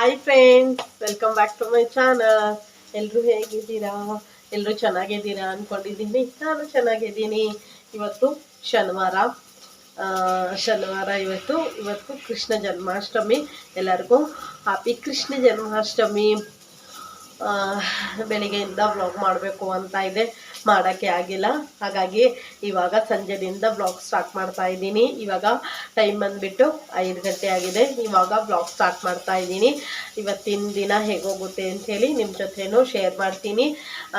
Hi friends, welcome back to my channel. ಎಲ್ಲರೂ ಹೇಗಿದ್ದೀರಾ? ಎಲ್ಲರೂ ಚೆನ್ನಾಗಿದ್ದೀರಾ ಅಂದ್ಕೊಂಡಿದ್ದೀನಿ. ನಾನು ಚೆನ್ನಾಗಿದ್ದೀನಿ. ಇವತ್ತು ಶನಿವಾರ. ಇವತ್ತು ಕೃಷ್ಣ ಜನ್ಮಾಷ್ಟಮಿ. ಎಲ್ಲರಿಗೂ ಹ್ಯಾಪಿ ಕೃಷ್ಣ ಜನ್ಮಾಷ್ಟಮಿ. ಬೆಳಿಗ್ಗೆಯಿಂದ ವ್ಲಾಗ್ ಮಾಡಬೇಕು ಅಂತ ಇದೆ, ಮಾಡೋಕ್ಕೆ ಆಗಿಲ್ಲ. ಹಾಗಾಗಿ ಇವಾಗ ಸಂಜೆದಿಂದ ವ್ಲಾಗ್ ಸ್ಟಾರ್ಟ್ ಮಾಡ್ತಾ ಇದ್ದೀನಿ. ಇವಾಗ ಟೈಮ್ ಬಂದುಬಿಟ್ಟು 5 ಗಂಟೆ ಆಗಿದೆ. ಇವಾಗ ವ್ಲಾಗ್ ಸ್ಟಾರ್ಟ್ ಮಾಡ್ತಾ ಇದ್ದೀನಿ. ಇವತ್ತಿನ ದಿನ ಹೇಗೋಗುತ್ತೆ ಅಂಥೇಳಿ ನಿಮ್ಮ ಜೊತೆನೂ ಶೇರ್ ಮಾಡ್ತೀನಿ.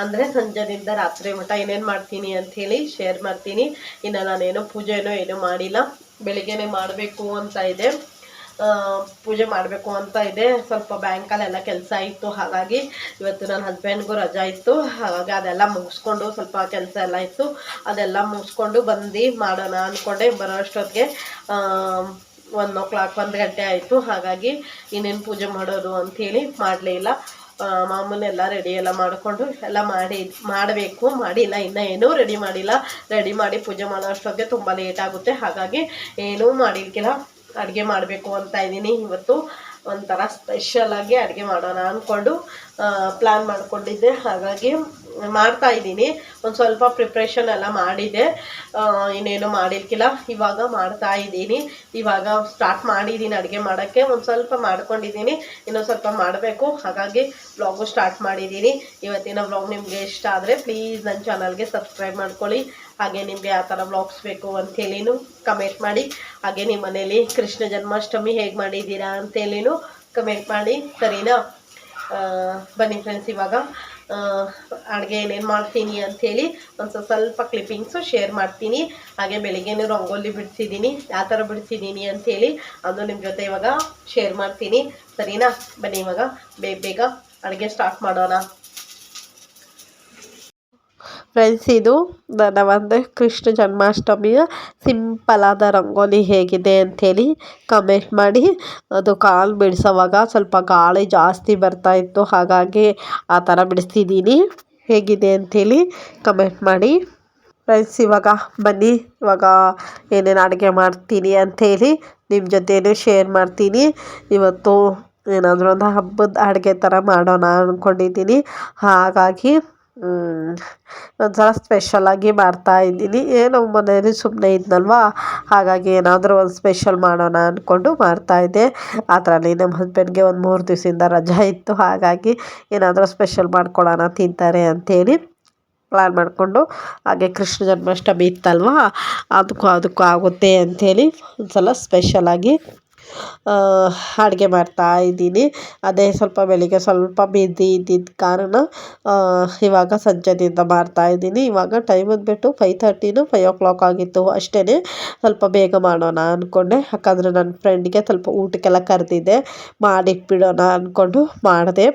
ಅಂದರೆ ಸಂಜೆದಿಂದ ರಾತ್ರಿ ಮಟ್ಟ ಏನೇನು ಮಾಡ್ತೀನಿ ಅಂಥೇಳಿ ಶೇರ್ ಮಾಡ್ತೀನಿ. ಇನ್ನು ನಾನೇನೋ ಪೂಜೆನೋ ಏನೂ ಮಾಡಿಲ್ಲ, ಬೆಳಿಗ್ಗೆನೇ ಮಾಡಬೇಕು ಅಂತ ಇದೆ. ಪೂಜೆ ಮಾಡಬೇಕು ಅಂತ ಇದೆ. ಸ್ವಲ್ಪ ಬ್ಯಾಂಕಲ್ಲೆಲ್ಲ ಕೆಲಸ ಇತ್ತು, ಹಾಗಾಗಿ ಇವತ್ತು ನನ್ನ ಹಸ್ಬೆಂಡ್ಗೂ ರಜಾ ಇತ್ತು. ಹಾಗಾಗಿ ಅದೆಲ್ಲ ಮುಗಿಸ್ಕೊಂಡು, ಸ್ವಲ್ಪ ಕೆಲಸ ಎಲ್ಲ ಇತ್ತು, ಅದೆಲ್ಲ ಮುಗಿಸ್ಕೊಂಡು ಬಂದು ಮಾಡೋಣ ಅಂದ್ಕೊಂಡೆ. ಬರೋ ಅಷ್ಟೊತ್ತಿಗೆ 1 ಗಂಟೆ ಆಯಿತು. ಹಾಗಾಗಿ ಇನ್ನೇನು ಪೂಜೆ ಮಾಡೋದು ಅಂಥೇಳಿ ಮಾಡಲೇ ಇಲ್ಲ. ಮಾಮೂಲಿ ಎಲ್ಲ ರೆಡಿ ಎಲ್ಲ ಮಾಡಿಕೊಂಡು ಎಲ್ಲ ಮಾಡಬೇಕು. ಮಾಡಿಲ್ಲ, ಇನ್ನೂ ಏನೂ ರೆಡಿ ಮಾಡಿಲ್ಲ. ರೆಡಿ ಮಾಡಿ ಪೂಜೆ ಮಾಡೋ ಅಷ್ಟೊತ್ತಿಗೆ ತುಂಬ ಲೇಟ್ ಆಗುತ್ತೆ. ಹಾಗಾಗಿ ಏನೂ ಮಾಡಿರ್ಕಿಲ್ಲ, ಅಡುಗೆ ಮಾಡಬೇಕು ಅಂತ ಇದ್ದೀನಿ. ಇವತ್ತು ಒಂಥರ ಸ್ಪೆಷಲಾಗಿ ಅಡುಗೆ ಮಾಡೋಣ ಅಂದ್ಕೊಂಡು ಪ್ಲ್ಯಾನ್ ಮಾಡ್ಕೊಂಡಿದ್ದೆ. ಹಾಗಾಗಿ ಮಾಡ್ತಾ ಇದ್ದೀನಿ. ಒಂದು ಸ್ವಲ್ಪ ಪ್ರಿಪ್ರೇಷನ್ ಎಲ್ಲ ಮಾಡಿದ್ದೆ, ಇನ್ನೇನು ಮಾಡಿರ್ಕಿಲ್ಲ. ಇವಾಗ ಮಾಡ್ತಾ ಇದ್ದೀನಿ. ಇವಾಗ ಸ್ಟಾರ್ಟ್ ಮಾಡಿದ್ದೀನಿ ಅಡುಗೆ ಮಾಡೋಕ್ಕೆ. ಒಂದು ಸ್ವಲ್ಪ ಮಾಡ್ಕೊಂಡಿದ್ದೀನಿ, ಇನ್ನೊಂದು ಸ್ವಲ್ಪ ಮಾಡಬೇಕು. ಹಾಗಾಗಿ ವ್ಲಾಗು ಸ್ಟಾರ್ಟ್ ಮಾಡಿದ್ದೀನಿ. ಇವತ್ತಿನ ವ್ಲಾಗ್ ನಿಮಗೆ ಇಷ್ಟ ಆದರೆ ಪ್ಲೀಸ್ ನನ್ನ ಚಾನಲ್ಗೆ ಸಬ್ಸ್ಕ್ರೈಬ್ ಮಾಡ್ಕೊಳ್ಳಿ. ಹಾಗೆ ನಿಮಗೆ ಯಾವ ಥರ ವ್ಲಾಗ್ಸ್ ಬೇಕು ಅಂಥೇಳಿನೂ ಕಮೆಂಟ್ ಮಾಡಿ. ಹಾಗೆ ನಿಮ್ಮ ಮನೇಲಿ ಕೃಷ್ಣ ಜನ್ಮಾಷ್ಟಮಿ ಹೇಗೆ ಮಾಡಿದ್ದೀರಾ ಅಂತೇಳಿನೂ ಕಮೆಂಟ್ ಮಾಡಿ, ಸರಿನಾ? ಬನ್ನಿ ಫ್ರೆಂಡ್ಸ್, ಇವಾಗ ಅಡುಗೆ ಏನೇನು ಮಾಡ್ತೀನಿ ಅಂಥೇಳಿ ಒಂದು ಸ್ವಲ್ಪ ಕ್ಲಿಪ್ಪಿಂಗ್ಸು ಶೇರ್ ಮಾಡ್ತೀನಿ. ಹಾಗೆ ಬೆಳಿಗ್ಗೆನೂ ರಂಗೋಲಿ ಬಿಡಿಸಿದ್ದೀನಿ, ಯಾವ ಥರ ಬಿಡಿಸಿದ್ದೀನಿ ಅಂಥೇಳಿ ಅದು ನಿಮ್ಮ ಜೊತೆ ಇವಾಗ ಶೇರ್ ಮಾಡ್ತೀನಿ, ಸರಿನಾ? ಬನ್ನಿ ಇವಾಗ ಬೇಗ ಅಡುಗೆ ಸ್ಟಾರ್ಟ್ ಮಾಡೋಣ. ಫ್ರೆಂಡ್ಸ್, ಇದು ನನ್ನ ಒಂದು ಕೃಷ್ಣ ಜನ್ಮಾಷ್ಟಮಿಯ ಸಿಂಪಲಾದ ರಂಗೋಲಿ ಹೇಗಿದೆ ಅಂಥೇಳಿ ಕಮೆಂಟ್ ಮಾಡಿ. ಅದು ಕಾಲು ಬಿಡಿಸೋವಾಗ ಸ್ವಲ್ಪ ಗಾಳಿ ಜಾಸ್ತಿ ಬರ್ತಾಯಿತ್ತು, ಹಾಗಾಗಿ ಆ ಥರ ಬಿಡಿಸ್ತಿದ್ದೀನಿ. ಹೇಗಿದೆ ಅಂಥೇಳಿ ಕಮೆಂಟ್ ಮಾಡಿ. ಫ್ರೆಂಡ್ಸ್, ಇವಾಗ ಬನ್ನಿ, ಇವಾಗ ಏನೇನು ಅಡುಗೆ ಮಾಡ್ತೀನಿ ಅಂಥೇಳಿ ನಿಮ್ಮ ಜೊತೆನೂ ಶೇರ್ ಮಾಡ್ತೀನಿ. ಇವತ್ತು ಏನಾದರೂ ಒಂದು ಹಬ್ಬದ ಅಡುಗೆ ಥರ ಮಾಡೋಣ ಅಂದ್ಕೊಂಡಿದ್ದೀನಿ. ಹಾಗಾಗಿ ಒಂಥರ ಸ್ಪೆಷಲಾಗಿ ಮಾಡ್ತಾಯಿದ್ದೀನಿ. ಏನೋ ಮನೇಲಿ ಸುಮ್ಮನೆ ಇದ್ನಲ್ವ, ಹಾಗಾಗಿ ಏನಾದರೂ ಒಂದು ಸ್ಪೆಷಲ್ ಮಾಡೋಣ ಅಂದ್ಕೊಂಡು ಮಾಡ್ತಾಯಿದ್ದೆ. ಆ ಥರನೇ ನಮ್ಮ ಹಸ್ಬೆಂಡ್ಗೆ ಒಂದು 3 ದಿವಸದಿಂದ ರಜಾ ಇತ್ತು, ಹಾಗಾಗಿ ಏನಾದರೂ ಸ್ಪೆಷಲ್ ಮಾಡ್ಕೊಳ್ಳೋಣ ತಿಂತಾರೆ ಅಂಥೇಳಿ ಪ್ಲ್ಯಾನ್ ಮಾಡಿಕೊಂಡು. ಹಾಗೆ ಕೃಷ್ಣ ಜನ್ಮಾಷ್ಟಮಿ ಇತ್ತಲ್ವ, ಅದಕ್ಕೂ ಆಗುತ್ತೆ ಅಂಥೇಳಿ ಒಂದು ಸಲ ಸ್ಪೆಷಲಾಗಿ ಅಡುಗೆ ಮಾಡ್ತಾಯಿದ್ದೀನಿ. ಅದೇ ಸ್ವಲ್ಪ ಬೆಳಿಗ್ಗೆ ಸ್ವಲ್ಪ ಬ್ಯುಸಿ ಇದ್ದಿದ್ದ ಕಾರಣ ಇವಾಗ ಸಂಜೆದಿಂದ ಮಾಡ್ತಾಯಿದ್ದೀನಿ. ಇವಾಗ ಟೈಮ್ ಬಂದುಬಿಟ್ಟು 5:30 ಆಗಿತ್ತು ಅಷ್ಟೇ. ಸ್ವಲ್ಪ ಬೇಗ ಮಾಡೋಣ ಅಂದ್ಕೊಂಡೆ, ಯಾಕಂದರೆ ನನ್ನ ಫ್ರೆಂಡಿಗೆ ಸ್ವಲ್ಪ ಊಟಕ್ಕೆಲ್ಲ ಕರೆದಿದ್ದೆ, ಮಾಡಿಟ್ಬಿಡೋಣ ಅಂದ್ಕೊಂಡು ಮಾಡಿದೆ.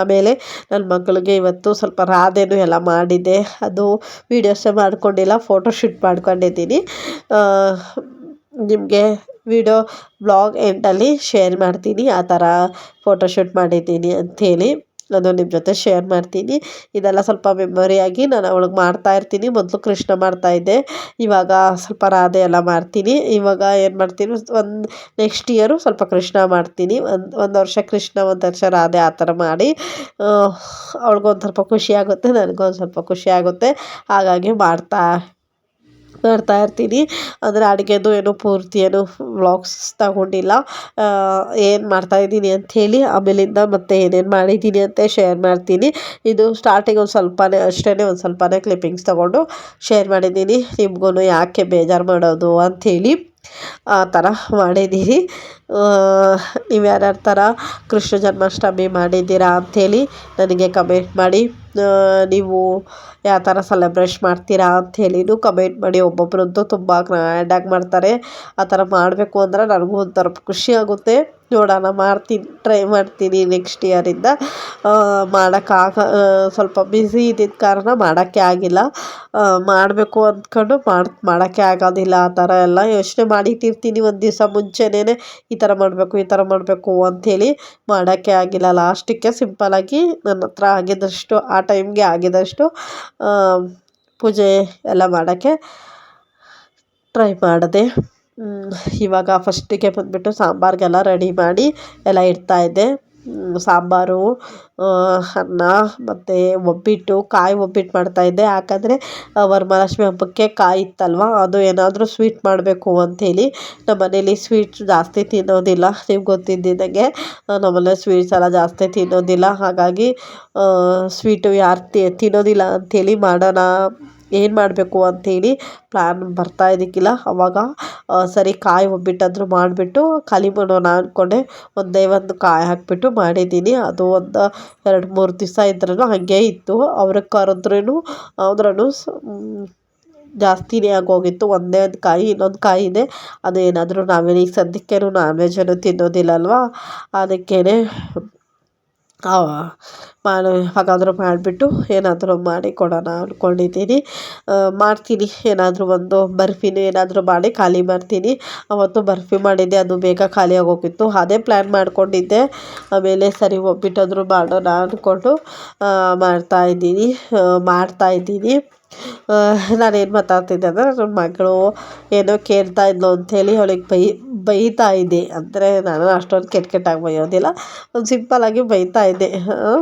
ಆಮೇಲೆ ನನ್ನ ಮಗಳಿಗೆ ಇವತ್ತು ಸ್ವಲ್ಪ ರಾಧೆನೂ ಎಲ್ಲ ಮಾಡಿದ್ದೆ. ಅದು ವೀಡಿಯೋಸೇ ಮಾಡ್ಕೊಂಡಿಲ್ಲ, ಫೋಟೋಶೂಟ್ ಮಾಡ್ಕೊಂಡಿದ್ದೀನಿ. ನಿಮಗೆ ವಿಡಿಯೋ ಬ್ಲಾಗ್ ಎಂಡಲ್ಲಿ ಶೇರ್ ಮಾಡ್ತೀನಿ, ಆ ಥರ ಫೋಟೋಶೂಟ್ ಮಾಡಿದ್ದೀನಿ ಅಂಥೇಳಿ ನಾನು ನಿಮ್ಮ ಜೊತೆ ಶೇರ್ ಮಾಡ್ತೀನಿ. ಇದೆಲ್ಲ ಸ್ವಲ್ಪ ಮೆಮೊರಿಯಾಗಿ ನಾನು ಅವಳಿಗೆ ಮಾಡ್ತಾಯಿರ್ತೀನಿ. ಮೊದಲು ಕೃಷ್ಣ ಮಾಡ್ತಾಯಿದ್ದೆ, ಇವಾಗ ಸ್ವಲ್ಪ ರಾಧೆ ಎಲ್ಲ ಮಾಡ್ತೀನಿ. ಇವಾಗ ಏನು ಮಾಡ್ತೀನಿ, ನೆಕ್ಸ್ಟ್ ಇಯರು ಸ್ವಲ್ಪ ಕೃಷ್ಣ ಮಾಡ್ತೀನಿ. ಒಂದು ವರ್ಷ ಕೃಷ್ಣ, ಒಂದು ವರ್ಷ ರಾಧೆ, ಆ ಥರ ಮಾಡಿ ಅವಳಿಗೊಂದು ಸ್ವಲ್ಪ ಖುಷಿಯಾಗುತ್ತೆ, ನನಗೊಂದು ಸ್ವಲ್ಪ ಖುಷಿಯಾಗುತ್ತೆ. ಹಾಗಾಗಿ ಮಾಡ್ತಾ ಇರ್ತೀನಿ. ಅಂದರೆ ಅಡುಗೆದು ಏನು ಪೂರ್ತಿ ಏನು ವ್ಲಾಗ್ಸ್ ತಗೊಂಡಿಲ್ಲ, ಏನು ಮಾಡ್ತಾಯಿದ್ದೀನಿ ಅಂಥೇಳಿ ಆಮೇಲಿಂದ ಮತ್ತೆ ಏನೇನು ಮಾಡಿದ್ದೀನಿ ಅಂತ ಶೇರ್ ಮಾಡ್ತೀನಿ. ಇದು ಸ್ಟಾರ್ಟಿಂಗ್ ಒಂದು ಸ್ವಲ್ಪನೇ ಅಷ್ಟೇ, ಒಂದು ಸ್ವಲ್ಪನೇ ಕ್ಲಿಪ್ಪಿಂಗ್ಸ್ ತೊಗೊಂಡು ಶೇರ್ ಮಾಡಿದ್ದೀನಿ. ನಿಮ್ಗೂ ಯಾಕೆ ಬೇಜಾರು ಮಾಡೋದು ಅಂಥೇಳಿ ಆ ಥರ ಮಾಡಿದ್ದೀನಿ. ನೀವು ಯಾರ್ಯಾರ ಥರ ಕೃಷ್ಣ ಜನ್ಮಾಷ್ಟಮಿ ಮಾಡಿದ್ದೀರಾ ಅಂಥೇಳಿ ನನಗೆ ಕಮೆಂಟ್ ಮಾಡಿ. ನೀವು ಯಾವ ಥರ ಸೆಲೆಬ್ರೇಟ್ ಮಾಡ್ತೀರಾ ಅಂಥೇಳಿನೂ ಕಮೆಂಟ್ ಮಾಡಿ. ಒಬ್ಬೊಬ್ಬರಂತೂ ತುಂಬ ಗ್ರ್ಯಾಂಡಾಗಿ ಮಾಡ್ತಾರೆ. ಆ ಥರ ಮಾಡಬೇಕು ಅಂದರೆ ನನಗೂ ಒಂಥರ ಖುಷಿಯಾಗುತ್ತೆ. ನೋಡೋಣ, ಟ್ರೈ ಮಾಡ್ತೀನಿ ನೆಕ್ಸ್ಟ್ ಇಯರಿಂದ. ಸ್ವಲ್ಪ ಬ್ಯುಸಿ ಇದ್ದಿದ್ದ ಕಾರಣ ಮಾಡೋಕ್ಕೆ ಆಗಿಲ್ಲ. ಮಾಡಬೇಕು ಅಂದ್ಕೊಂಡು ಮಾಡೋಕ್ಕೆ ಆಗೋದಿಲ್ಲ. ಆ ಥರ ಎಲ್ಲ ಯೋಚನೆ ಮಾಡಿಟ್ಟಿರ್ತೀನಿ ಒಂದು ದಿವಸ ಮುಂಚೆನೇ, ಈ ಥರ ಮಾಡಬೇಕು ಅಂಥೇಳಿ ಮಾಡೋಕ್ಕೆ ಆಗಿಲ್ಲ. ಲಾಸ್ಟಿಗೆ ಸಿಂಪಲಾಗಿ ನನ್ನ ಹತ್ರ ಆಗಿದ್ದಷ್ಟು, ಆ ಟೈಮ್ಗೆ ಆಗಿದ್ದಷ್ಟು ಪೂಜೆ ಎಲ್ಲ ಮಾಡೋಕ್ಕೆ ಟ್ರೈ ಮಾಡಿದೆ. ಇವಾಗ ಫಸ್ಟಿಗೆ ಬಂದುಬಿಟ್ಟು ಸಾಂಬಾರಿಗೆಲ್ಲ ರೆಡಿ ಮಾಡಿ ಎಲ್ಲ ಇಡ್ತಾಯಿದ್ದೆ. ಸಾಂಬಾರು, ಅನ್ನ ಮತ್ತು ಒಬ್ಬಟ್ಟು, ಕಾಯಿ ಒಬ್ಬಟ್ಟು ಮಾಡ್ತಾಯಿದ್ದೆ. ಯಾಕಂದರೆ ವರಮಹಾಲಕ್ಷ್ಮಿ ಹಬ್ಬಕ್ಕೆ ಕಾಯಿ ಇತ್ತಲ್ವ, ಅದು ಏನಾದರೂ ಸ್ವೀಟ್ ಮಾಡಬೇಕು ಅಂಥೇಳಿ. ನಮ್ಮ ಮನೇಲಿ ಸ್ವೀಟ್ಸ್ ಜಾಸ್ತಿ ತಿನ್ನೋದಿಲ್ಲ, ನಿಮ್ಗೆ ಗೊತ್ತಿದ್ದಂಗೆ ನಮ್ಮನೇಲಿ ಸ್ವೀಟ್ಸ್ ಎಲ್ಲ ಜಾಸ್ತಿ ತಿನ್ನೋದಿಲ್ಲ. ಹಾಗಾಗಿ ಸ್ವೀಟು ಯಾರು ತಿನ್ನೋದಿಲ್ಲ ಅಂಥೇಳಿ ಮಾಡೋಣ, ಏನು ಮಾಡಬೇಕು ಅಂಥೇಳಿ ಪ್ಲ್ಯಾನ್ ಬರ್ತಾ ಇದ್ದಕ್ಕಿಲ್ಲ. ಅವಾಗ ಸರಿ ಕಾಯಿ ಒಬ್ಬಟ್ಟಾದರೂ ಮಾಡಿಬಿಟ್ಟು ಖಾಲಿ ಮಾಡೋಣ ಅಂದ್ಕೊಂಡೆ. ಒಂದೇ ಒಂದು ಕಾಯಿ ಹಾಕಿಬಿಟ್ಟು ಮಾಡಿದ್ದೀನಿ. ಅದು ಒಂದು 2-3 ದಿವಸ ಇದ್ರೂ ಹಾಗೆ ಇತ್ತು. ಅವ್ರಿಗೆ ಕರೆದ್ರೂ ಆದ್ರೂ ಜಾಸ್ತಿನೇ ಆಗೋಗಿತ್ತು. ಒಂದೇ ಒಂದು ಕಾಯಿ, ಇನ್ನೊಂದು ಕಾಯಿ ಇದೆ. ಅದು ಏನಾದರೂ ನಾವೇನೀಗ ಸದ್ಯಕ್ಕೇನು ನಾನ್ ವೆಜ್ ಏನು ತಿನ್ನೋದಿಲ್ಲ ಅಲ್ವಾ, ಅದಕ್ಕೇ ಹಾಗಾದರೂ ಮಾಡಿಬಿಟ್ಟು ಏನಾದರೂ ಮಾಡಿ ಕೊಡೋಣ ಅಂದ್ಕೊಂಡಿದ್ದೀನಿ. ಮಾಡ್ತೀನಿ, ಏನಾದರೂ ಒಂದು ಬರ್ಫಿನೂ ಏನಾದರೂ ಮಾಡಿ ಖಾಲಿ ಮಾಡ್ತೀನಿ. ಅವತ್ತು ಬರ್ಫಿ ಮಾಡಿದ್ದೆ, ಅದು ಬೇಗ ಖಾಲಿ ಆಗೋಗಿತ್ತು. ಅದೇ ಪ್ಲ್ಯಾನ್ ಮಾಡ್ಕೊಂಡಿದ್ದೆ. ಆಮೇಲೆ ಸರಿ ಒಬ್ಬಟ್ಟಾದರೂ ಮಾಡೋಣ ಅಂದ್ಕೊಂಡು ಮಾಡ್ತಾಯಿದ್ದೀನಿ. ನಾನೇನು ಮಾತಾಡ್ತಿದ್ದೆ ಅಂದರೆ, ನನ್ನ ಮಗಳು ಏನೋ ಕೇಳ್ತಾ ಇದ್ಲು ಅಂಥೇಳಿ ಅವಳಿಗೆ ಬೈತಾ ಇದ್ದೆ. ಅಂದರೆ ನಾನು ಅಷ್ಟೊಂದು ಕೆಟ್ಟಾಗಿ ಬೈಯೋದಿಲ್ಲ, ಒಂದು ಸಿಂಪಲ್ಲಾಗಿ ಬೈತಾ ಇದ್ದೆ.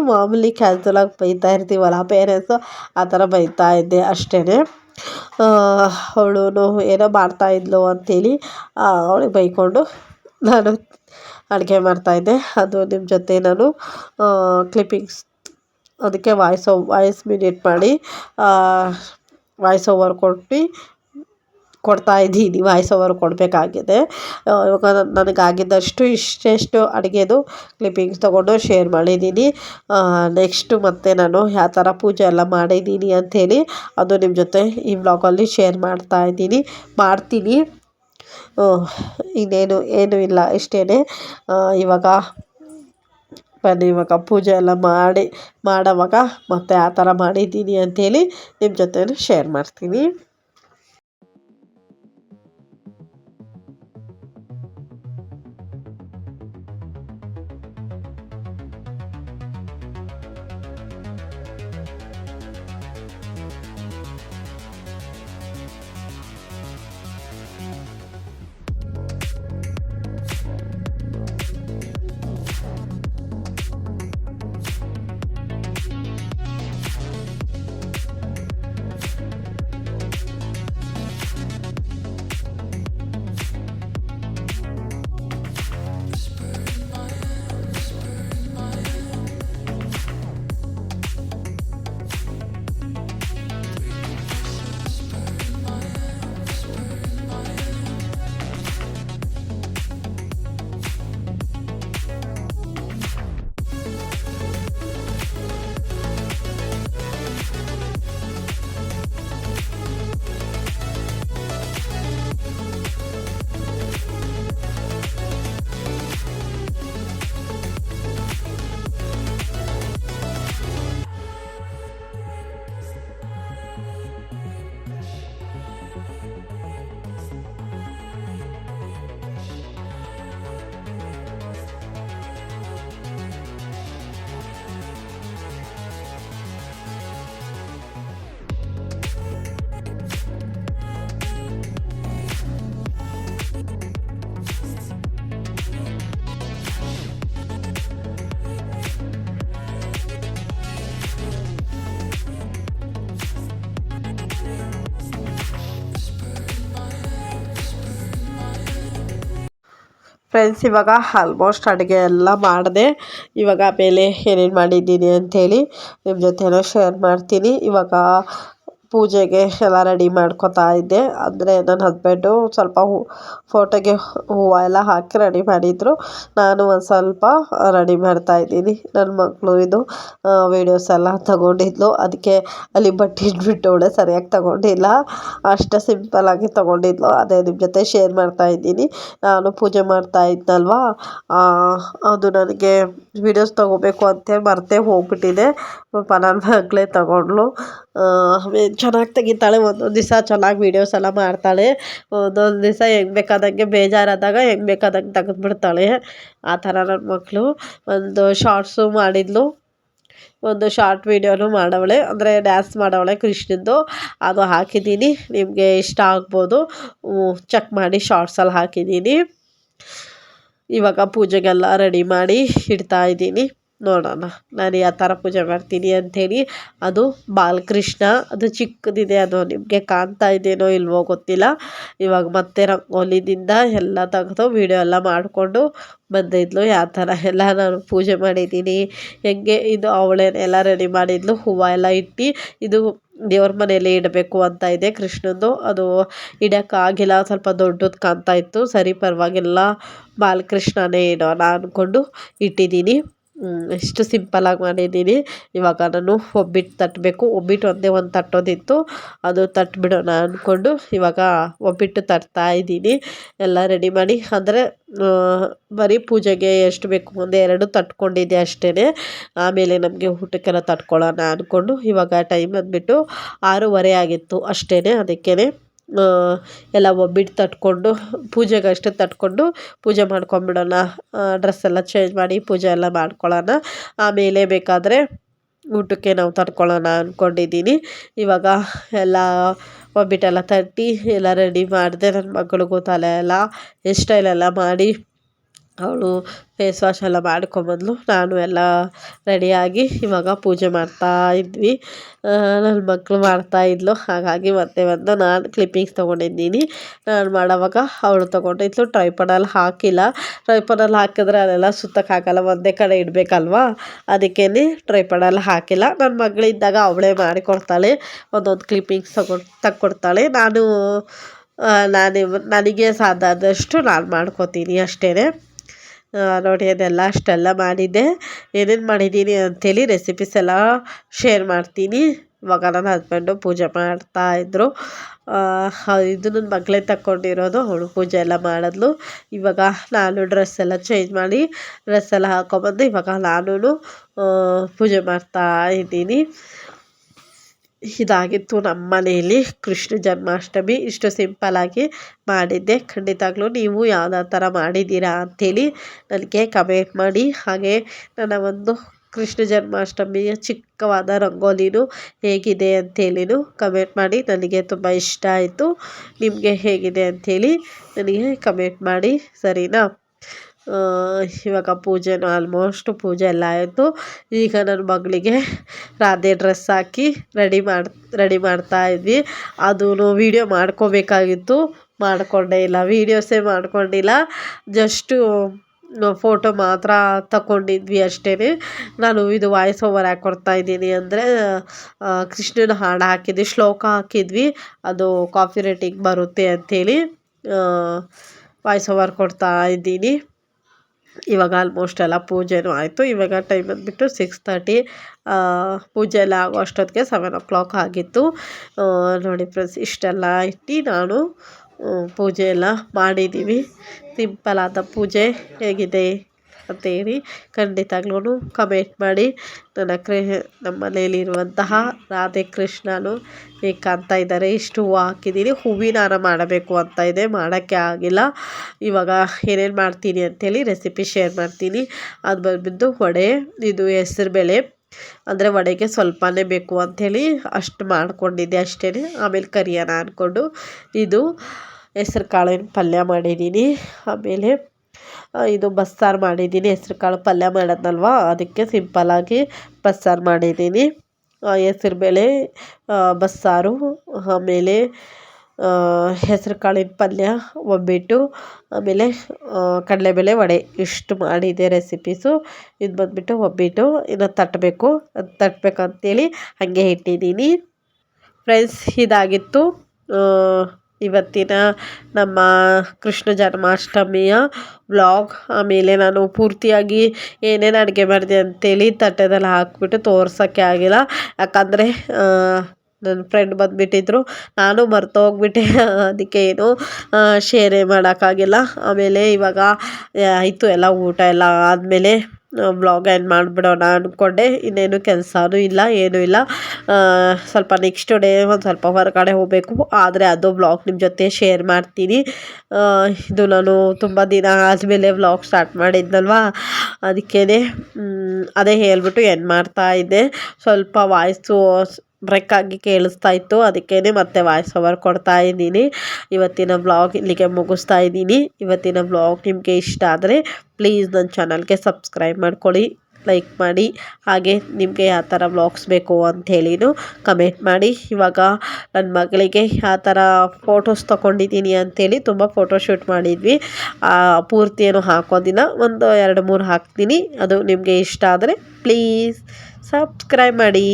ಮಾಮೂಲಿ ಕ್ಯಾಸ್ಯುಲಾಗಿ ಬೈತಾ ಇರ್ತೀವಲ್ಲ ಪೇರೆಂಟ್ಸು, ಆ ಥರ ಬೈತಾ ಇದ್ದೆ ಅಷ್ಟೇ. ಅವಳು ಏನೋ ಮಾಡ್ತಾಯಿದ್ಲು ಅಂಥೇಳಿ ಅವಳಿಗೆ ಬೈಕೊಂಡು ನಾನು ಅಡುಗೆ ಮಾಡ್ತಾಯಿದ್ದೆ. ಅದು ನಿಮ್ಮ ಜೊತೆ ನಾನು ಕ್ಲಿಪ್ಪಿಂಗ್ಸ್, ಅದಕ್ಕೆ ವಾಯ್ಸ್ ಮಿನಿಟ್ ಮಾಡಿ ವಾಯ್ಸ್ ಓವರ್ ಕೊಡ್ತಾಯಿದ್ದೀನಿ. ವಾಯ್ಸ್ ಓವರ್ ಕೊಡಬೇಕಾಗಿದೆ. ಇವಾಗ ನನಗಾಗಿದ್ದಷ್ಟು ಇಷ್ಟೆಷ್ಟು ಅಡುಗೆದು ಕ್ಲಿಪ್ಪಿಂಗ್ಸ್ ತೊಗೊಂಡು ಶೇರ್ ಮಾಡಿದ್ದೀನಿ. ನೆಕ್ಸ್ಟು ಮತ್ತೆ ನಾನು ಯಾವ ಥರ ಪೂಜೆ ಎಲ್ಲ ಮಾಡಿದ್ದೀನಿ ಅಂಥೇಳಿ ಅದು ನಿಮ್ಮ ಜೊತೆ ಈ ವ್ಲಾಗಲ್ಲಿ ಶೇರ್ ಮಾಡ್ತೀನಿ. ಇನ್ನೇನು ಇಲ್ಲ, ಇಷ್ಟೇ. ಇವಾಗ ಪೂಜೆ ಎಲ್ಲ ಮಾಡೋವಾಗ ಮತ್ತೆ ಆ ಥರ ಮಾಡಿದ್ದೀನಿ ಅಂಥೇಳಿ ನಿಮ್ಮ ಜೊತೆ ಶೇರ್ ಮಾಡ್ತೀನಿ. ಫ್ರೆಂಡ್ಸ್, ಇವಾಗ ಆಲ್ಮೋಸ್ಟ್ ಅಡುಗೆ ಎಲ್ಲ ಮಾಡಿದೆ. ಇವಾಗ ಮೇಲೆ ಏನೇನು ಮಾಡಿದ್ದೀನಿ ಅಂಥೇಳಿ ನಿಮ್ಮ ಜೊತೆ ಶೇರ್ ಮಾಡ್ತೀನಿ. ಇವಾಗ ಪೂಜೆಗೆ ಎಲ್ಲ ರೆಡಿ ಮಾಡ್ಕೊತಾ ಇದ್ದೆ. ಅಂದರೆ ನನ್ನ ಹಸ್ಬೆಂಡು ಸ್ವಲ್ಪ ಫೋಟೋಗೆ ಹೂವು ಎಲ್ಲ ಹಾಕಿ ರೆಡಿ ಮಾಡಿದರು. ನಾನು ಒಂದು ಸ್ವಲ್ಪ ರೆಡಿ ಮಾಡ್ತಾಯಿದ್ದೀನಿ. ನನ್ನ ಮಗಳು ಇದು ವೀಡಿಯೋಸ್ ಎಲ್ಲ ತಗೊಂಡಿದ್ಲು. ಅದಕ್ಕೆ ಅಲ್ಲಿ ಬಟ್ಟೆ ಇಟ್ಬಿಟ್ಟವಳೆ, ಸರಿಯಾಗಿ ತಗೊಂಡಿಲ್ಲ, ಅಷ್ಟು ಸಿಂಪಲ್ಲಾಗಿ ತಗೊಂಡಿದ್ಲು. ಅದೇ ನಿಮ್ಮ ಜೊತೆ ಶೇರ್ ಮಾಡ್ತಾಯಿದ್ದೀನಿ. ನಾನು ಪೂಜೆ ಮಾಡ್ತಾ ಇದ್ನಲ್ವ, ಅದು ನನಗೆ ವೀಡಿಯೋಸ್ ತೊಗೋಬೇಕು ಅಂತೇಳಿ ಮರ್ತೇ ಹೋಗ್ಬಿಟ್ಟಿದೆ. ನನ್ನ ಮಗಳೇ ತಗೊಂಡ್ಳು. ಚೆನ್ನಾಗಿ ತೆಗಿತಾಳೆ, ಒಂದೊಂದು ದಿವಸ ಚೆನ್ನಾಗಿ ವೀಡಿಯೋಸ್ ಎಲ್ಲ ಮಾಡ್ತಾಳೆ. ಒಂದೊಂದು ದಿವಸ ಹೆಂಗೆ ಬೇಕಾದಂಗೆ ಬೇಜಾರಾದಾಗ ಹೆಂಗೆ ಬೇಕಾದಂಗೆ ತೆಗೆದ್ಬಿಡ್ತಾಳೆ. ಆ ಥರ ನನ್ನ ಮಕ್ಕಳು. ಒಂದು ಶಾರ್ಟ್ಸು ಮಾಡಿದ್ಲು, ಒಂದು ಶಾರ್ಟ್ ವೀಡಿಯೋನು ಮಾಡವಳೆ, ಅಂದರೆ ಡ್ಯಾನ್ಸ್ ಮಾಡವಳೆ ಕೃಷ್ಣಂದು. ಅದು ಹಾಕಿದ್ದೀನಿ, ನಿಮಗೆ ಇಷ್ಟ ಆಗ್ಬೋದು, ಚೆಕ್ ಮಾಡಿ. ಶಾರ್ಟ್ಸಲ್ಲಿ ಹಾಕಿದ್ದೀನಿ. ಇವಾಗ ಪೂಜೆಗೆಲ್ಲ ರೆಡಿ ಮಾಡಿ ಇಡ್ತಾ ಇದ್ದೀನಿ. ನೋಡೋಣ ನಾನು ಯಾವ ಥರ ಪೂಜೆ ಮಾಡ್ತೀನಿ ಅಂಥೇಳಿ. ಅದು ಬಾಲಕೃಷ್ಣ, ಅದು ಚಿಕ್ಕದಿದೆ, ಅದು ನಿಮಗೆ ಕಾಣ್ತಾ ಇದೆಯೋ ಇಲ್ವೋ ಗೊತ್ತಿಲ್ಲ. ಇವಾಗ ಮತ್ತೆ ರಂಗೋಲಿದಿಂದ ಎಲ್ಲ ತೆಗೆದು ವೀಡಿಯೋ ಎಲ್ಲ ಮಾಡಿಕೊಂಡು ಬಂದಿದ್ಲು. ಯಾವ ಥರ ಎಲ್ಲ ನಾನು ಪೂಜೆ ಮಾಡಿದ್ದೀನಿ, ಹೆಂಗೆ ಇದು ಅವಳೇನೆಲ್ಲ ರೆಡಿ ಮಾಡಿದ್ಲು, ಹೂವು ಎಲ್ಲ ಇಟ್ಟು. ಇದು ದೇವ್ರ ಮನೆಯಲ್ಲಿ ಇಡಬೇಕು ಅಂತ ಇದೆ ಕೃಷ್ಣಂದು. ಅದು ಇಡೋಕ್ಕಾಗಿಲ್ಲ, ಸ್ವಲ್ಪ ದೊಡ್ಡದು ಕಾಣ್ತಾ ಇತ್ತು. ಸರಿ ಪರವಾಗಿಲ್ಲ, ಬಾಲಕೃಷ್ಣನೇ ಇಡೋಣ ಅಂದ್ಕೊಂಡು ಇಟ್ಟಿದ್ದೀನಿ. ಎಷ್ಟು ಸಿಂಪಲಾಗಿ ಮಾಡಿದ್ದೀನಿ. ಇವಾಗ ನಾನು ಒಬ್ಬಿಟ್ಟು ತಟ್ಟಬೇಕು. ಒಬ್ಬಿಟ್ಟು ಒಂದೇ ಒಂದು ತಟ್ಟೋದಿತ್ತು, ಅದು ತಟ್ಟಿಬಿಡೋಣ ಅಂದ್ಕೊಂಡು ಇವಾಗ ಒಬ್ಬಿಟ್ಟು ತಟ್ತಾ ಇದ್ದೀನಿ. ಎಲ್ಲ ರೆಡಿ ಮಾಡಿ, ಅಂದರೆ ಬರೀ ಪೂಜೆಗೆ ಎಷ್ಟು ಬೇಕು ಒಂದು 2 ತಟ್ಕೊಂಡಿದ್ದೆ ಅಷ್ಟೇ. ಆಮೇಲೆ ನಮಗೆ ಊಟಕ್ಕೆಲ್ಲ ತಟ್ಕೊಳ್ಳೋಣ ಅಂದ್ಕೊಂಡು ಇವಾಗ ಟೈಮ್ ಬಂದುಬಿಟ್ಟು 6:30 ಆಗಿತ್ತು ಅಷ್ಟೇ. ಅದಕ್ಕೇ ಎಲ್ಲ ಒಬ್ಬಿಟ್ಟು ತಟ್ಕೊಂಡು ಪೂಜೆಗಷ್ಟೇ ತಟ್ಕೊಂಡು ಪೂಜೆ ಮಾಡ್ಕೊಂಬಿಡೋಣ, ಡ್ರೆಸ್ ಎಲ್ಲ ಚೇಂಜ್ ಮಾಡಿ ಪೂಜೆ ಎಲ್ಲ ಮಾಡ್ಕೊಳ್ಳೋಣ, ಆಮೇಲೆ ಬೇಕಾದರೆ ಊಟಕ್ಕೆ ನಾವು ತಟ್ಕೊಳ್ಳೋಣ ಅಂದ್ಕೊಂಡಿದ್ದೀನಿ. ಇವಾಗ ಎಲ್ಲ ಒಬ್ಬಿಟ್ಟೆಲ್ಲ ತಟ್ಟಿ ಎಲ್ಲ ರೆಡಿ ಮಾಡಿದೆ. ನನ್ನ ಮಗಳಿಗೂ ತಲೆ ಎಲ್ಲ ಹೇರ್ ಸ್ಟೈಲೆಲ್ಲ ಮಾಡಿ ಅವಳು ಫೇಸ್ ವಾಶ್ ಎಲ್ಲ ಮಾಡ್ಕೊಂಬಂದ್ಲು. ನಾನು ಎಲ್ಲ ರೆಡಿಯಾಗಿ ಇವಾಗ ಪೂಜೆ ಮಾಡ್ತಾ ಇದ್ವಿ. ನನ್ನ ಮಕ್ಕಳು ಮಾಡ್ತಾಯಿದ್ಲು, ಹಾಗಾಗಿ ಮತ್ತೆ ಬಂದು ನಾನು ಕ್ಲಿಪ್ಪಿಂಗ್ಸ್ ತೊಗೊಂಡಿದ್ದೀನಿ. ನಾನು ಮಾಡೋವಾಗ ಅವಳು ತೊಗೊಂಡಿದ್ಲು. ಟ್ರೈಪಾಡಲ್ಲಿ ಹಾಕಿಲ್ಲ, ಟ್ರೈಪಾಡಲ್ಲಿ ಹಾಕಿದ್ರೆ ಅಲ್ಲೆಲ್ಲ ಸುತ್ತಕ್ಕಾಗಲ್ಲ, ಒಂದೇ ಕಡೆ ಇಡಬೇಕಲ್ವಾ, ಅದಕ್ಕೇ ಟ್ರೈಪಾಡಲ್ಲಿ ಹಾಕಿಲ್ಲ. ನನ್ನ ಮಗಳಿದ್ದಾಗ ಅವಳೇ ಮಾಡಿಕೊಡ್ತಾಳೆ, ಒಂದೊಂದು ಕ್ಲಿಪ್ಪಿಂಗ್ಸ್ ತಕ್ಕೊಡ್ತಾಳೆ. ನನಗೆ ಸಾಧ್ಯಾದಷ್ಟು ನಾನು ಮಾಡ್ಕೋತೀನಿ ಅಷ್ಟೇ. ನೋಡಿ ಅದೆಲ್ಲ ಅಷ್ಟೆಲ್ಲ ಮಾಡಿದ್ದೆ. ಏನೇನು ಮಾಡಿದ್ದೀನಿ ಅಂಥೇಳಿ ರೆಸಿಪೀಸ್ ಎಲ್ಲ ಶೇರ್ ಮಾಡ್ತೀನಿ. ಇವಾಗ ನನ್ನ ಹಸ್ಬೆಂಡು ಪೂಜೆ ಮಾಡ್ತಾಯಿದ್ರು. ಇದು ನನ್ನ ಮಗಳೇ ತಕ್ಕೊಂಡಿರೋದು, ಅವಳು ಪೂಜೆ ಎಲ್ಲ ಮಾಡಿದ್ಲು. ಇವಾಗ ನಾನು ಡ್ರೆಸ್ ಎಲ್ಲ ಚೇಂಜ್ ಮಾಡಿ ಡ್ರೆಸ್ ಎಲ್ಲ ಹಾಕ್ಕೊಂಬಂದು ಇವಾಗ ನಾನು ಪೂಜೆ ಮಾಡ್ತಾ ಇದ್ದೀನಿ. ಇದಾಗಿತ್ತು ನಮ್ಮ ಮನೆಯಲ್ಲಿ ಕೃಷ್ಣ ಜನ್ಮಾಷ್ಟಮಿ. ಇಷ್ಟು ಸಿಂಪಲ್ಲಾಗಿ ಮಾಡಿದ್ದೆ. ಖಂಡಿತವಾಗ್ಲೂ ನೀವು ಯಾವ್ದಾವ ಥರ ಮಾಡಿದ್ದೀರಾ ಅಂಥೇಳಿ ನನಗೆ ಕಮೆಂಟ್ ಮಾಡಿ. ಹಾಗೆ ನನ್ನ ಒಂದು ಕೃಷ್ಣ ಜನ್ಮಾಷ್ಟಮಿಯ ಚಿಕ್ಕವಾದ ರಂಗೋಲಿನೂ ಹೇಗಿದೆ ಅಂಥೇಳಿನೂ ಕಮೆಂಟ್ ಮಾಡಿ. ನನಗೆ ತುಂಬ ಇಷ್ಟ ಆಯಿತು. ನಿಮಗೆ ಹೇಗಿದೆ ಅಂಥೇಳಿ ನನಗೆ ಕಮೆಂಟ್ ಮಾಡಿ, ಸರಿನಾ? ಇವಾಗ ಪೂಜೆನೂ ಆಲ್ಮೋಸ್ಟ್ ಪೂಜೆ ಎಲ್ಲ ಆಯಿತು. ಈಗ ನನ್ನ ಮಗಳಿಗೆ ರಾಧೆ ಡ್ರೆಸ್ ಹಾಕಿ ರೆಡಿ ಮಾಡ್ತಾ ಇದ್ವಿ. ಅದೂ ವೀಡಿಯೋ ಮಾಡ್ಕೋಬೇಕಾಗಿತ್ತು, ಮಾಡಿಕೊಂಡೇ ಇಲ್ಲ, ವೀಡಿಯೋಸೇ ಮಾಡ್ಕೊಂಡಿಲ್ಲ. ಜಸ್ಟು ಫೋಟೋ ಮಾತ್ರ ತಗೊಂಡಿದ್ವಿ ಅಷ್ಟೇ. ನಾನು ಇದು ವಾಯ್ಸ್ ಓವರ್ ಯಾಕೆ ಕೊಡ್ತಾ ಇದ್ದೀನಿ ಅಂದರೆ, ಕೃಷ್ಣನ ಹಾಡು ಹಾಕಿದ್ವಿ, ಶ್ಲೋಕ ಹಾಕಿದ್ವಿ, ಅದು ಕಾಪಿ ರೇಟಿಂಗ್ ಬರುತ್ತೆ ಅಂಥೇಳಿ ವಾಯ್ಸ್ ಓವರ್ ಕೊಡ್ತಾ ಇದ್ದೀನಿ. ಇವಾಗ ಆಲ್ಮೋಸ್ಟ್ ಎಲ್ಲ ಪೂಜೆನೂ ಆಯಿತು. ಇವಾಗ ಟೈಮ್ ಬಂದುಬಿಟ್ಟು 6:30. ಪೂಜೆ ಎಲ್ಲ ಆಗೋ ಅಷ್ಟೊತ್ತಿಗೆ 7 o'clock ಆಗಿತ್ತು. ನೋಡಿ ಫ್ರೆಂಡ್ಸ್, ಇಷ್ಟೆಲ್ಲ ಇಟ್ಟು ನಾನು ಪೂಜೆ ಎಲ್ಲ ಮಾಡಿದ್ದೀವಿ. ಸಿಂಪಲಾದ ಪೂಜೆ ಹೇಗಿದೆ ಅಂತೇಳಿ ಖಂಡಿತವಾಗ್ಲೂ ಕಮೆಂಟ್ ಮಾಡಿ. ನಮ್ಮ ಮನೆಯಲ್ಲಿರುವಂತಹ ರಾಧೆ ಕೃಷ್ಣನು ಹೇಗೆ ಕಾಣ್ತಾ ಇದ್ದಾರೆ. ಇಷ್ಟು ಹೂವು ಹಾಕಿದ್ದೀನಿ. ಹೂವಿನ ಹಾರ ಮಾಡಬೇಕು ಅಂತ ಇದೆ, ಮಾಡೋಕ್ಕೆ ಆಗಿಲ್ಲ. ಇವಾಗ ಏನೇನು ಮಾಡ್ತೀನಿ ಅಂಥೇಳಿ ರೆಸಿಪಿ ಶೇರ್ ಮಾಡ್ತೀನಿ. ಅದು ಬಂದುಬಿಟ್ಟು ವಡೆ, ಇದು ಹೆಸರುಬೇಳೆ, ಅಂದರೆ ವಡೆಗೆ ಸ್ವಲ್ಪನೇ ಬೇಕು ಅಂಥೇಳಿ ಅಷ್ಟು ಮಾಡ್ಕೊಂಡಿದ್ದೆ ಅಷ್ಟೇ. ಆಮೇಲೆ ಕರಿಯೋಣ ಅಂದ್ಕೊಂಡು ಇದು ಹೆಸ್ರು ಕಾಳಿನ ಪಲ್ಯ ಮಾಡಿದ್ದೀನಿ. ಆಮೇಲೆ ಇದು ಬಸ್ಸಾರು ಮಾಡಿದ್ದೀನಿ. ಹೆಸ್ರು ಕಾಳು ಪಲ್ಯ ಮಾಡೋದ್ನಲ್ವ, ಅದಕ್ಕೆ ಸಿಂಪಲ್ಲಾಗಿ ಬಸ್ಸಾರು ಮಾಡಿದ್ದೀನಿ. ಹೆಸ್ರುಬೇಳೆ ಬಸ್ಸಾರು, ಆಮೇಲೆ ಹೆಸ್ರು ಕಾಳಿನ ಪಲ್ಯ, ಒಬ್ಬಿಟ್ಟು, ಆಮೇಲೆ ಕಡಲೆಬೇಳೆ ವಡೆ, ಇಷ್ಟು ಮಾಡಿದೆ ರೆಸಿಪೀಸು. ಇದು ಬಂದುಬಿಟ್ಟು ಒಬ್ಬಿಟ್ಟು. ಇನ್ನು ತಟ್ಟಬೇಕು, ಅದು ತಟ್ಟಬೇಕಂತೇಳಿ ಹಾಗೆ ಇಟ್ಟಿದ್ದೀನಿ. ಫ್ರೆಂಡ್ಸ್, ಇದಾಗಿತ್ತು ಇವತ್ತಿನ ನಮ್ಮ ಕೃಷ್ಣ ಜನ್ಮಾಷ್ಟಮಿಯ ವ್ಲಾಗ್. ಆಮೇಲೆ ನಾನು ಪೂರ್ತಿಯಾಗಿ ಏನೇನು ಅಡುಗೆ ಮಾಡಿದೆ ಅಂತೇಳಿ ತಟ್ಟೆದಲ್ಲಿ ಹಾಕ್ಬಿಟ್ಟು ತೋರ್ಸೋಕ್ಕೆ ಆಗಿಲ್ಲ, ಯಾಕಂದರೆ ನನ್ನ ಫ್ರೆಂಡ್ ಬಂದುಬಿಟ್ಟಿದ್ರು, ನಾನು ಮರ್ತೋಗ್ಬಿಟ್ಟೆ. ಅದಕ್ಕೆ ಏನು ಶೇರೇ ಮಾಡೋಕ್ಕಾಗಿಲ್ಲ. ಆಮೇಲೆ ಇವಾಗ ಆಯಿತು ಎಲ್ಲ ಊಟ ಎಲ್ಲ ಆದಮೇಲೆ ವ್ಲಾಗ್ ಎಂಡ್ ಮಾಡಿಬಿಡೋಣ ಅಂದ್ಕೊಂಡೆ. ಇನ್ನೇನು ಕೆಲಸನೂ ಇಲ್ಲ, ಏನೂ ಇಲ್ಲ. ಸ್ವಲ್ಪ ನೆಕ್ಸ್ಟ್ ಡೇ ಒಂದು ಸ್ವಲ್ಪ ಹೊರಗಡೆ ಹೋಗಬೇಕು, ಆದರೆ ಅದು ವ್ಲಾಗ್ ನಿಮ್ಮ ಜೊತೆ ಶೇರ್ ಮಾಡ್ತೀನಿ. ಇದು ನಾನು ತುಂಬ ದಿನ ಆದಮೇಲೆ ವ್ಲಾಗ್ ಸ್ಟಾರ್ಟ್ ಮಾಡಿದ್ನಲ್ವ, ಅದಕ್ಕೇ ಅದೇ ಹೇಳ್ಬಿಟ್ಟು ಎಂಡ್ ಮಾಡ್ತಾಯಿದ್ದೆ. ಸ್ವಲ್ಪ ವಾಯ್ಸು ಬ್ರೇಕ್ ಆಗಿ ಕೇಳಿಸ್ತಾ ಇತ್ತು, ಅದಕ್ಕೇ ಮತ್ತೆ ವಾಯ್ಸ್ ಓವರ್ ಕೊಡ್ತಾ ಇದ್ದೀನಿ. ಇವತ್ತಿನ ವ್ಲಾಗ್ ಇಲ್ಲಿಗೆ ಮುಗಿಸ್ತಾ ಇದ್ದೀನಿ. ಇವತ್ತಿನ ವ್ಲಾಗ್ ನಿಮಗೆ ಇಷ್ಟ ಆದರೆ ಪ್ಲೀಸ್ ನನ್ನ ಚಾನಲ್ಗೆ ಸಬ್ಸ್ಕ್ರೈಬ್ ಮಾಡ್ಕೊಳ್ಳಿ, ಲೈಕ್ ಮಾಡಿ. ಹಾಗೆ ನಿಮಗೆ ಯಾವ ಥರ ವ್ಲಾಗ್ಸ್ ಬೇಕು ಅಂಥೇಳಿನೂ ಕಮೆಂಟ್ ಮಾಡಿ. ಇವಾಗ ನನ್ನ ಮಗಳಿಗೆ ಯಾವ ಥರ ಫೋಟೋಸ್ ತೊಗೊಂಡಿದ್ದೀನಿ ಅಂಥೇಳಿ ತುಂಬ ಫೋಟೋಶೂಟ್ ಮಾಡಿದ್ವಿ. ಪೂರ್ತಿ ಏನು ಹಾಕೋದಿಲ್ಲ, ಒಂದು 2-3 ಹಾಕ್ತೀನಿ. ಅದು ನಿಮಗೆ ಇಷ್ಟ ಆದರೆ ಪ್ಲೀಸ್ ಸಬ್ಸ್ಕ್ರೈಬ್ ಮಾಡಿ.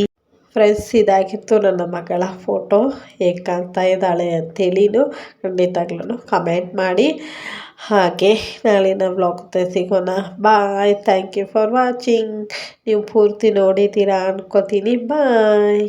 ಫ್ರೆಂಡ್ಸ್, ಇದಾಗಿತ್ತು ನನ್ನ ಮಗಳ ಫೋಟೋ. ಹೇಗೆ ಕಾಣ್ತಾ ಇದ್ದಾಳೆ ಅಂಥೇಳಿನೂ ಖಂಡಿತವಾಗ್ಲೂ ಕಮೆಂಟ್ ಮಾಡಿ. ಹಾಗೆ ನಾಳಿನ ವ್ಲಾಗ್ ಸಿಗೋಣ. Bye. Thank you for watching. ನೀವು ಪೂರ್ತಿ ನೋಡಿದ್ದೀರಾ ಅನ್ಕೋತೀನಿ. ಬಾಯ್.